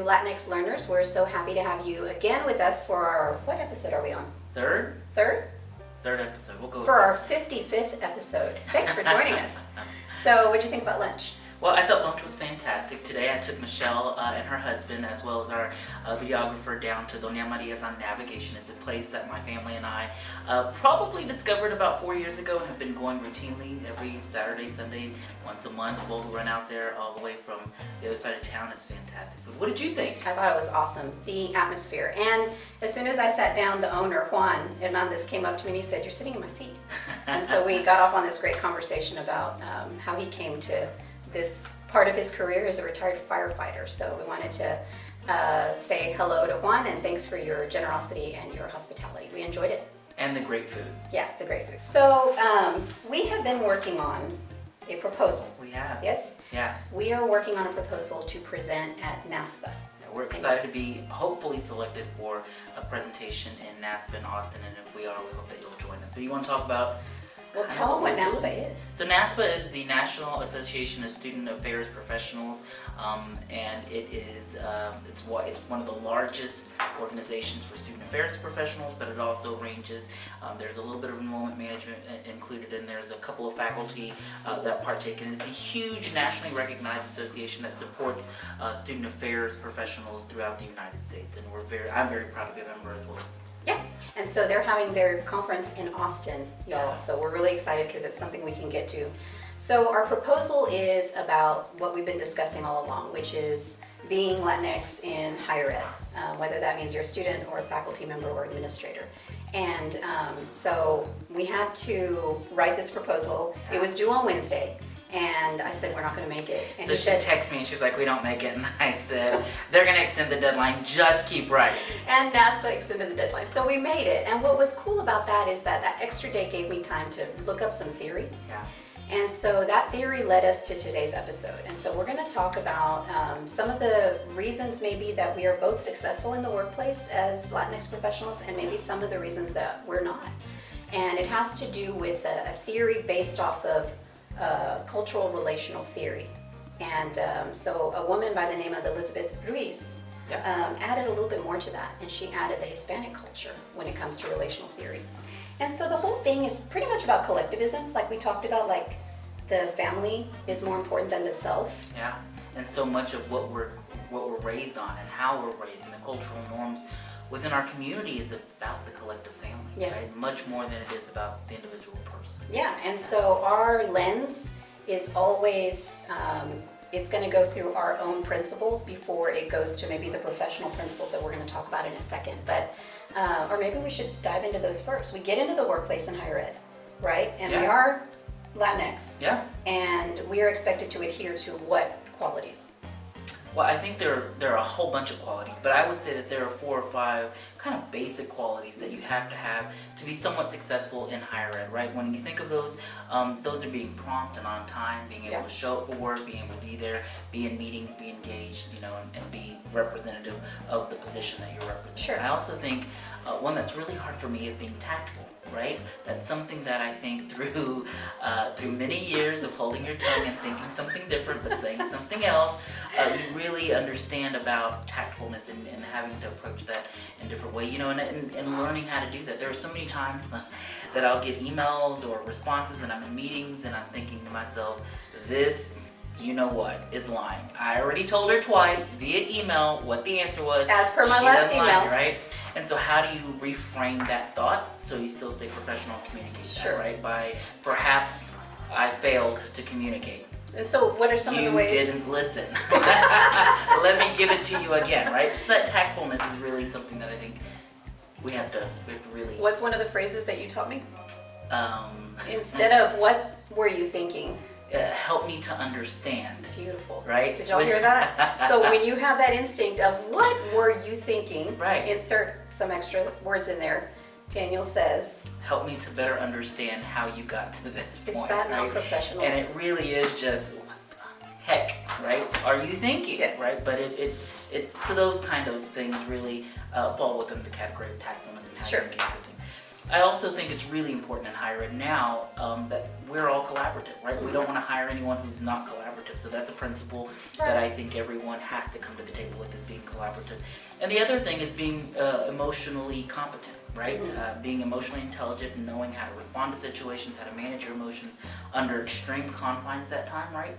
LatinX Learners. We're so happy to have you again with us for our, what episode are we on? Third episode. We'll go for our 55th episode. Thanks for joining us. So what'd you think about lunch? Well, I thought lunch was fantastic. Today I took Michelle and her husband, as well as our videographer, down to Doña Maria's on Navigation. It's a place that my family and I probably discovered about 4 years ago and have been going routinely every Saturday, Sunday, once a month. We'll run out there all the way from the other side of town. It's fantastic food. What did you think? I thought it was awesome, the atmosphere. And as soon as I sat down, the owner, Juan Hernandez, came up to me and he said, "You're sitting in my seat." And so we got off on this great conversation about how he came to this part of his career as a retired firefighter. So we wanted to say hello to Juan and thanks for your generosity and your hospitality. We enjoyed it. And the great food. Yeah, the great food. So we have been working on a proposal. We have. Yes? Yeah. We are working on a proposal to present at NASPA. Yeah, we're excited to be hopefully selected for a presentation in NASPA in Austin, and if we are, we hope that you'll join us. But you want to talk about... Well, tell them what NASPA is. So NASPA is the National Association of Student Affairs Professionals, and it is it's one of the largest organizations for student affairs professionals, but it also ranges. There's a little bit of enrollment management included, and there's a couple of faculty that partake in it. It's a huge nationally recognized association that supports student affairs professionals throughout the United States, and I'm very proud to be a member as well. Yeah, and so they're having their conference in Austin, y'all. So we're really excited because it's something we can get to. So our proposal is about what we've been discussing all along, which is being Latinx in higher ed, whether that means you're a student or a faculty member or administrator. And so we had to write this proposal. It was due on Wednesday. And I said, we're not going to make it. And so she texted me and she's like, we don't make it. And I said, they're going to extend the deadline. Just keep writing. And NASPA extended the deadline. So we made it. And what was cool about that is that that extra day gave me time to look up some theory. Yeah. And so that theory led us to today's episode. And so we're going to talk about some of the reasons maybe that we are both successful in the workplace as Latinx professionals and maybe some of the reasons that we're not. And it has to do with a theory based off of cultural relational theory. And so a woman by the name of Elizabeth Ruiz added a little bit more to that, and she added the Hispanic culture when it comes to relational theory. And so the whole thing is pretty much about collectivism, like we talked about, like the family is more important than the self. Yeah, and so much of what we're raised on and how we're raised and the cultural norms within our community is about the collective family, right? Much more than it is about the individual person. Yeah, and so our lens is always, it's going to go through our own principles before it goes to maybe the professional principles that we're going to talk about in a second. But, or maybe we should dive into those first. We get into the workplace in higher ed, right? And we are Latinx. Yeah. And we are expected to adhere to what qualities? Well, I think there are a whole bunch of qualities, but I would say that there are 4 or 5 kind of basic qualities that you have to be somewhat successful in higher ed, right? When you think of those are being prompt and on time, being able to show up for work, being able to be there, be in meetings, be engaged, and be representative of the position that you're representing. Sure. I also think one that's really hard for me is being tactful, right? That's something that I think through many years of holding your tongue and thinking something different but saying something else, you really understand about tactfulness and having to approach that in a different way, and learning how to do that. There are so many times that I'll get emails or responses and I'm in meetings and I'm thinking to myself, this is lying. I already told her twice via email what the answer was. As per my last email. Lie, right? And so how do you reframe that thought so you still stay professional and communicate that, right? By perhaps I failed to communicate. And so what are some of the ways? You didn't listen. Let me give it to you again, right? So that tactfulness is really something that I think we have to really... What's one of the phrases that you taught me? Instead of what were you thinking? Help me to understand. Beautiful. Right? Did y'all hear that? So when you have that instinct of what were you thinking, right. Insert some extra words in there. Daniel says, help me to better understand how you got to this point. Is that not professional? And it really is just, what the heck, right? Are you thinking? Yes. Right? But so those kind of things really fall within the category of tactfulness and how you engage with things. I also think it's really important in higher ed now that we're all collaborative, right? We don't want to hire anyone who's not collaborative. So that's a principle that I think everyone has to come to the table with, is being collaborative. collaborative. And the other thing is being emotionally competent, right? Being emotionally intelligent and knowing how to respond to situations, how to manage your emotions under extreme confines at time, right?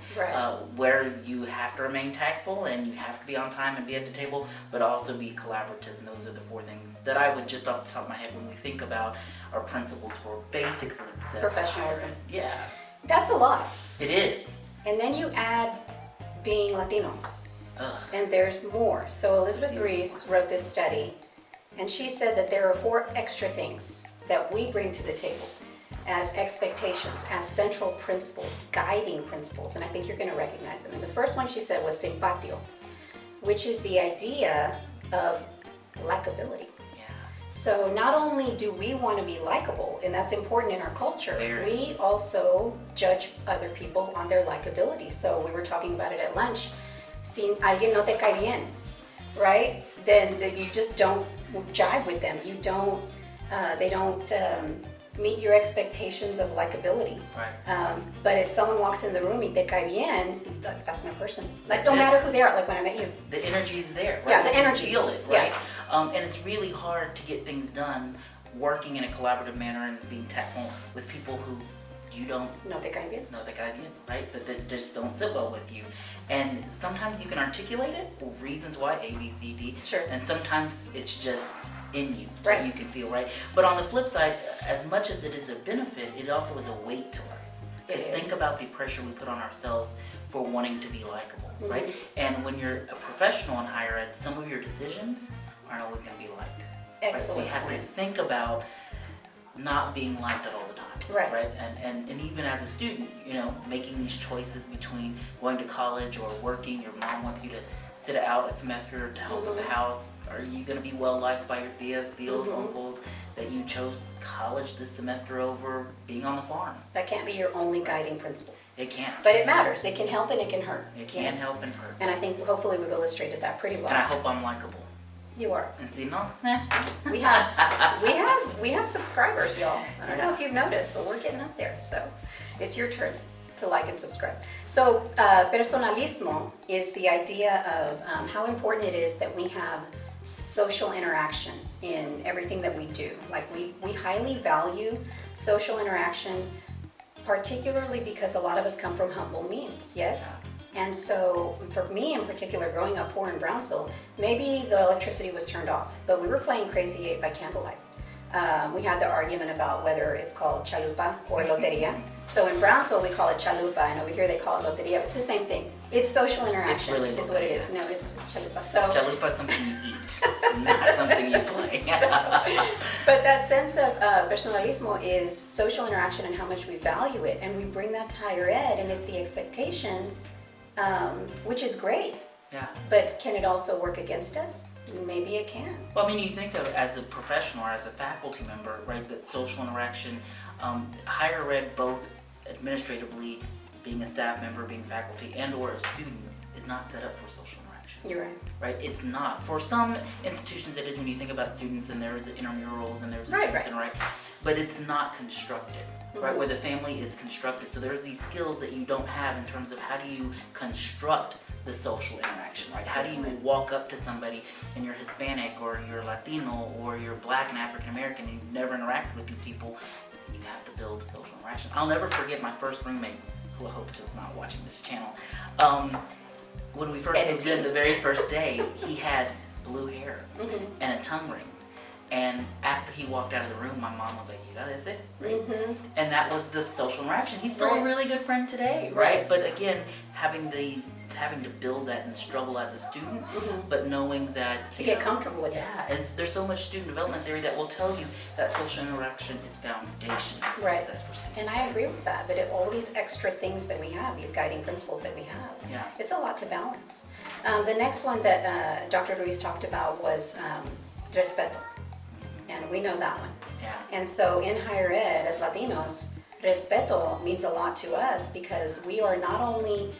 Where you have to remain tactful and you have to be on time and be at the table, but also be collaborative. And those are the 4 things that I would just off the top of my head when we think about our principles for basic success. Professionalism. Yeah. That's a lot. It is. And then you add being Latino. And there's more. So Elizabeth Ruiz wrote this study, and she said that there are 4 extra things that we bring to the table as expectations, as central principles, guiding principles, and I think you're going to recognize them. And the first one she said was simpatio, which is the idea of likability. So not only do we want to be likable, and that's important in our culture, we also judge other people on their likability. So we were talking about it at lunch. Si alguien no te cae bien, right? Then you just don't jive with them. You don't, they don't meet your expectations of likability. But if someone walks in the room y te cae bien, that's my person. Like no matter who they are, like when I met you. The energy is there, right? Yeah, the energy. You feel it, right? And it's really hard to get things done working in a collaborative manner and being tactful with people who you don't no te cae bien, right? That just don't sit well with you. And sometimes you can articulate it, reasons why, A, B, C, D. Sure. And sometimes it's just in you that you can feel, right? But on the flip side, as much as it is a benefit, it also is a weight to us. Because think about the pressure we put on ourselves for wanting to be likable, right? And when you're a professional in higher ed, some of your decisions aren't always going to be liked. Right? So you have to think about not being liked at all the times, right? And even as a student, you know, making these choices between going to college or working, your mom wants you to sit out a semester to help with the house. Are you going to be well liked by your tios, uncles, that you chose college this semester over being on the farm? That can't be your only guiding principle. It can't. But it matters. It can help and it can hurt. It can help and hurt. And I think hopefully we've illustrated that pretty well. And I hope I'm likable. You are. And see, no, We have subscribers, y'all. I don't know if you've noticed, but we're getting up there. So it's your turn to like and subscribe. So personalismo is the idea of how important it is that we have social interaction in everything that we do. Like we highly value social interaction, particularly because a lot of us come from humble means, yes? And so for me in particular, growing up poor in Brownsville, maybe the electricity was turned off, but we were playing Crazy 8 by candlelight. We had the argument about whether it's called chalupa or loteria. So in Brownsville we call it chalupa, and over here they call it loteria. It's the same thing. It's social interaction. It's really is what it is. No, it's just chalupa. So chalupa is something you eat, not something you play. But that sense of personalismo is social interaction and how much we value it, and we bring that to higher ed, and it's the expectation, which is great. Yeah. But can it also work against us? Maybe it can. Well, I mean, you think of as a professional or as a faculty member, right, that social interaction, higher ed, both administratively, being a staff member, being faculty, and or a student, is not set up for social interaction. You're right. Right? It's not. For some institutions it is when you think about students and there's intramurals and there's students interact, but it's not constructed. Right, where the family is constructed. So there's these skills that you don't have in terms of how do you construct the social interaction, right? How do you walk up to somebody and you're Hispanic or you're Latino or you're Black and African American and you've never interacted with these people, and you have to build social interaction. I'll never forget my first roommate, who I hope is not watching this channel. When we first moved in, the very first day, he had blue hair and a tongue ring. And after he walked out of the room, my mom was like, you know, that's it, right? And that was the social interaction. He's still a really good friend today, right? But again, having to build that and struggle as a student, but knowing that to get comfortable with it. Yeah, and there's so much student development theory that will tell you that social interaction is foundational to success for students. And I agree with that, but all these extra things that we have, these guiding principles that we have, it's a lot to balance. The next one that Dr. Ruiz talked about was respeto. And we know that one. Yeah. And so in higher ed, as Latinos, respeto means a lot to us because we are not only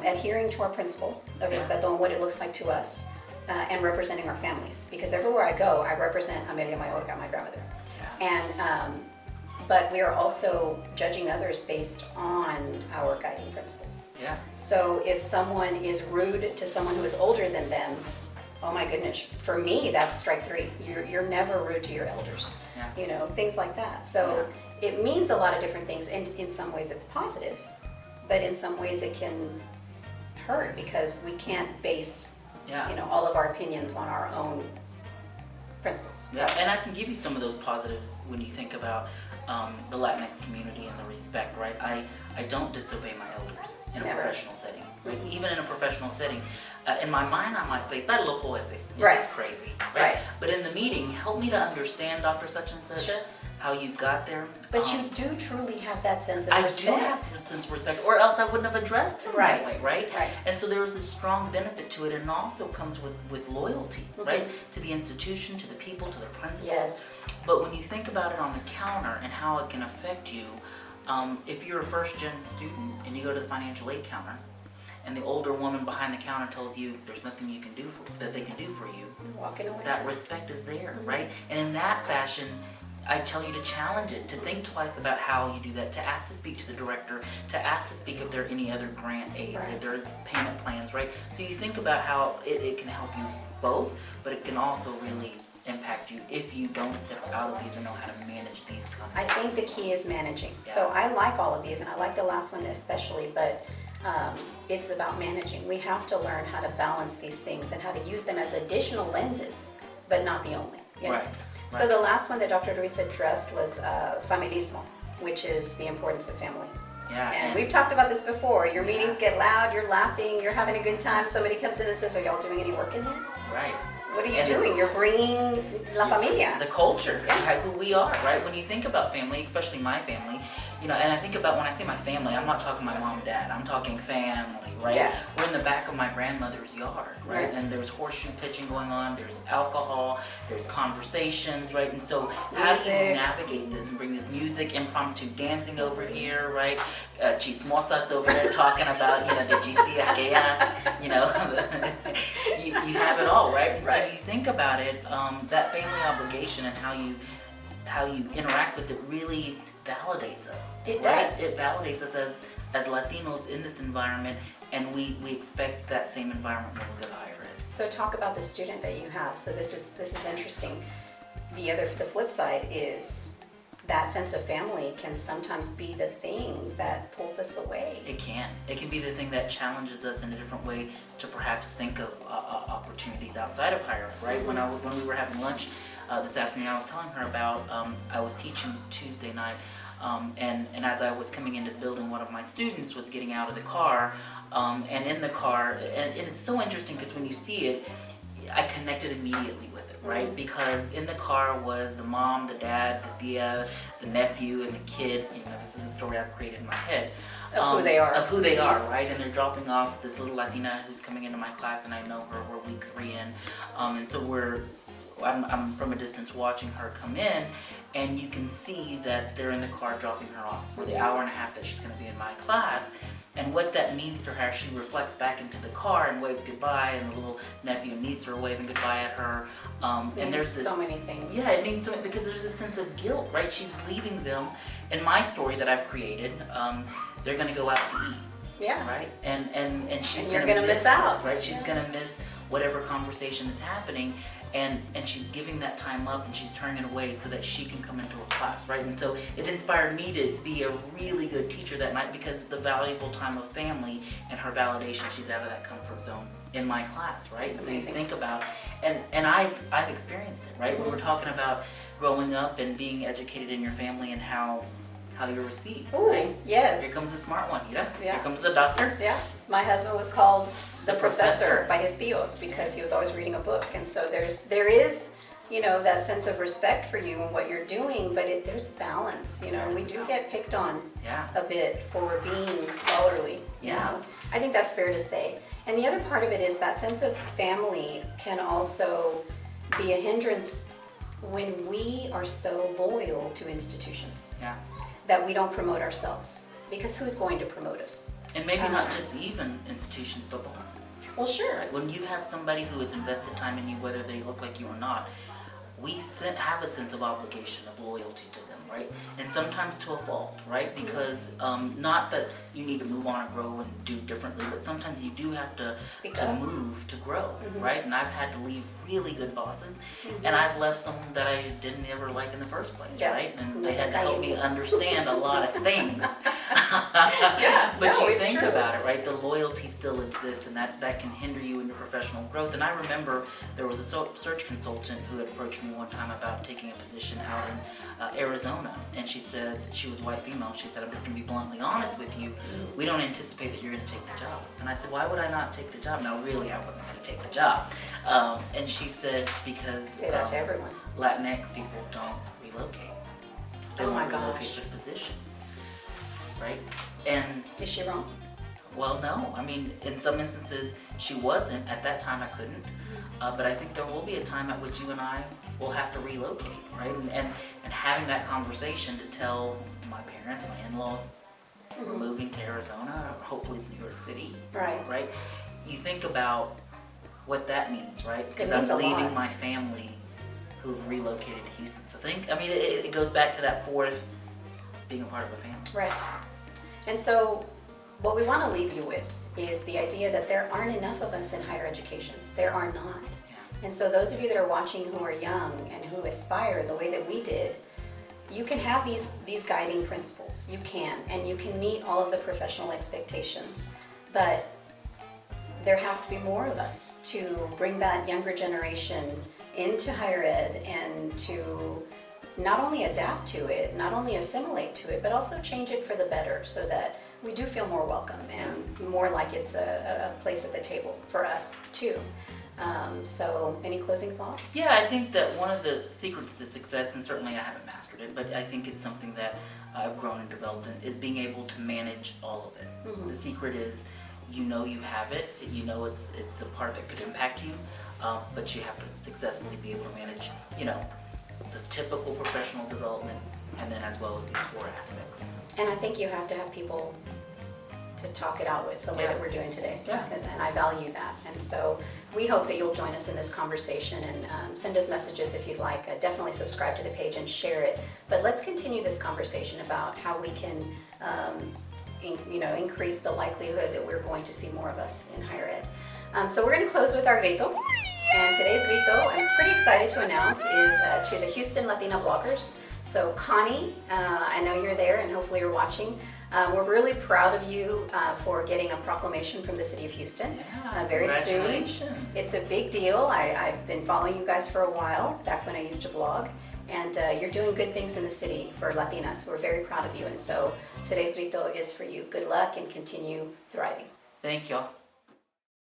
adhering to our principle of respeto and what it looks like to us and representing our families. Because everywhere I go, I represent Amelia Mayorga, my grandmother. And but we are also judging others based on our guiding principles. Yeah. So if someone is rude to someone who is older than them, Oh my goodness. For me, that's strike three. You're never rude to your elders. Yeah. You know, things like that. So it means a lot of different things. In some ways it's positive, but in some ways it can hurt because we can't base, you know, all of our opinions on our own principles. Yeah, and I can give you some of those positives when you think about the Latinx community and the respect, right? I don't disobey my elders in a professional setting, right? Even in a professional setting. In my mind, I might say, "Está loco ese." It's crazy, right? But in the meeting, help me to understand, Dr. Such and Such, how you got there. But you do truly have that sense of respect. I do have a sense of respect, or else I wouldn't have addressed it that way, right? And so there is a strong benefit to it, and it also comes with loyalty, right? To the institution, to the people, to the principals. Yes. But when you think about it on the counter and how it can affect you, if you're a first-gen student and you go to the financial aid counter, and the older woman behind the counter tells you there's nothing you can do that they can do for you, walking away. That respect is there, right? And in that fashion, I tell you to challenge it, to think twice about how you do that, to ask to speak to the director, to ask to speak if there are any other grant aids, if there's payment plans, right? So you think about how it can help you both, but it can also really impact you if you don't step out of these or know how to manage these kind of I think the key is managing. So I like all of these, and I like the last one especially, but it's about managing. We have to learn how to balance these things and how to use them as additional lenses, but not the only. Yes. So the last one that Dr. Ruiz addressed was familismo, which is the importance of family. Yeah. And we've talked about this before. Your meetings get loud, you're laughing, you're having a good time. Somebody comes in and says, "Are y'all doing any work in there?" Right. What are you doing? You're bringing la familia. The culture, who we are, right? When you think about family, especially my family, you know, and I think about when I say my family, I'm not talking my mom and dad. I'm talking family, right? Yeah. We're in the back of my grandmother's yard, right? And there's horseshoe pitching going on. There's alcohol. There's conversations, right? And so how do you navigate this and bring this music, impromptu dancing over here, right? Chismosas over there talking about, you know, did you see aquella? You know, you have it all, right? And so you think about it, that family obligation and how you interact with it really validates us. It does. It validates us as Latinos in this environment, and we expect that same environment when we go to higher ed. So talk about the student that you have. So this is interesting. The flip side is that sense of family can sometimes be the thing that pulls us away. It can. It can be the thing that challenges us in a different way to perhaps think of opportunities outside of higher ed, right? When we were having lunch this afternoon, I was telling her about, I was teaching Tuesday night, and as I was coming into the building, one of my students was getting out of the car, and in the car, and it's so interesting because when you see it, I connected immediately with it, right? Because in the car was the mom, the dad, the tia, the nephew, and the kid. You know, this is a story I've created in my head. Of who they are. Of who they are, right? And they're dropping off this little Latina who's coming into my class, and I know her. We're week 3 in. And so I'm from a distance watching her come in, and you can see that they're in the car dropping her off for the hour and a half that she's going to be in my class. And what that means to her, she reflects back into the car and waves goodbye, and the little nephew and niece are waving goodbye at her. And there's so many things. Yeah, it means so many, because there's a sense of guilt, right? She's leaving them. In my story that I've created, they're going to go out to eat. Yeah. Right? And she's you're going to miss out. this, right? She's going to miss whatever conversation is happening. And she's giving that time up, and she's turning it away so that she can come into a class, right? And so it inspired me to be a really good teacher that night, because the valuable time of family and her validation, she's out of that comfort zone in my class, right? That's so you amazing. think about, and I've experienced it, right? When we're talking about growing up and being educated in your family and how you're received, Ooh, right? yes. Here comes the smart one, you know? Yeah. Here comes the doctor. Yeah. My husband was called the The professor professor. by his tios because he was always reading a book. And so there is, you know, that sense of respect for you and what you're doing, but there's balance, you know. We do get picked on a bit for being scholarly, you know. I think that's fair to say. And the other part of it is that sense of family can also be a hindrance when we are so loyal to institutions. Yeah. That we don't promote ourselves, because who's going to promote us? And maybe not just even institutions, but bosses. Well, sure. Right? When you have somebody who has invested time in you, whether they look like you or not, we have a sense of obligation, of loyalty to them, right? And sometimes to a fault, right? Because not that you need to move on and grow and do differently, but sometimes you do have to move to grow, right? And I've had to leave really good bosses, and I've left someone that I didn't ever like in the first place, right? And they had to help me understand a lot of things. But you think about it, right? The loyalty still exists, and that can hinder you in your professional growth. And I remember there was a search consultant who had approached me one time about taking a position out in Arizona, and she said, she was white female, she said, I'm just going to be bluntly honest with you, we don't anticipate that you're going to take the job. And I said, why would I not take the job? Now really, I wasn't going to take the job. And she said, because say that to everyone. Latinx people don't relocate. They won't relocate their position, right? And is she wrong? Well, no. I mean, in some instances, she wasn't. At that time, I couldn't. But I think there will be a time at which you and I will have to relocate, right? And having that conversation to tell my parents, my in-laws, we're moving to Arizona, or hopefully it's New York City, right? You think about what that means, right? Because I'm leaving my family who've relocated to Houston. So it goes back to that fourth, being a part of a family. Right. And so what we want to leave you with is the idea that there aren't enough of us in higher education. There are not. Yeah. And so those of you that are watching who are young and who aspire the way that we did, you can have these guiding principles. You can, and you can meet all of the professional expectations. But there have to be more of us to bring that younger generation into higher ed and to not only adapt to it, not only assimilate to it, but also change it for the better so that we do feel more welcome and more like it's a place at the table for us too. So any closing thoughts? Yeah, I think that one of the secrets to success, and certainly I haven't mastered it, but I think it's something that I've grown and developed in, is being able to manage all of it. The secret is, you know you have it, you know it's a part that could impact you, but you have to successfully be able to manage, the typical professional development, and then as well as these four aspects. And I think you have to have people to talk it out with the way that we're doing today. Yeah. And I value that. And so we hope that you'll join us in this conversation and send us messages if you'd like. Definitely subscribe to the page and share it. But let's continue this conversation about how we can increase the likelihood that we're going to see more of us in higher ed. So we're going to close with our grito. And today's grito, I'm pretty excited to announce, is to the Houston Latina bloggers. So Connie, I know you're there and hopefully you're watching. We're really proud of you for getting a proclamation from the city of Houston very soon. It's a big deal. I've been following you guys for a while, back when I used to blog. And you're doing good things in the city for Latinas. We're very proud of you. And so today's grito is for you. Good luck and continue thriving. Thank y'all.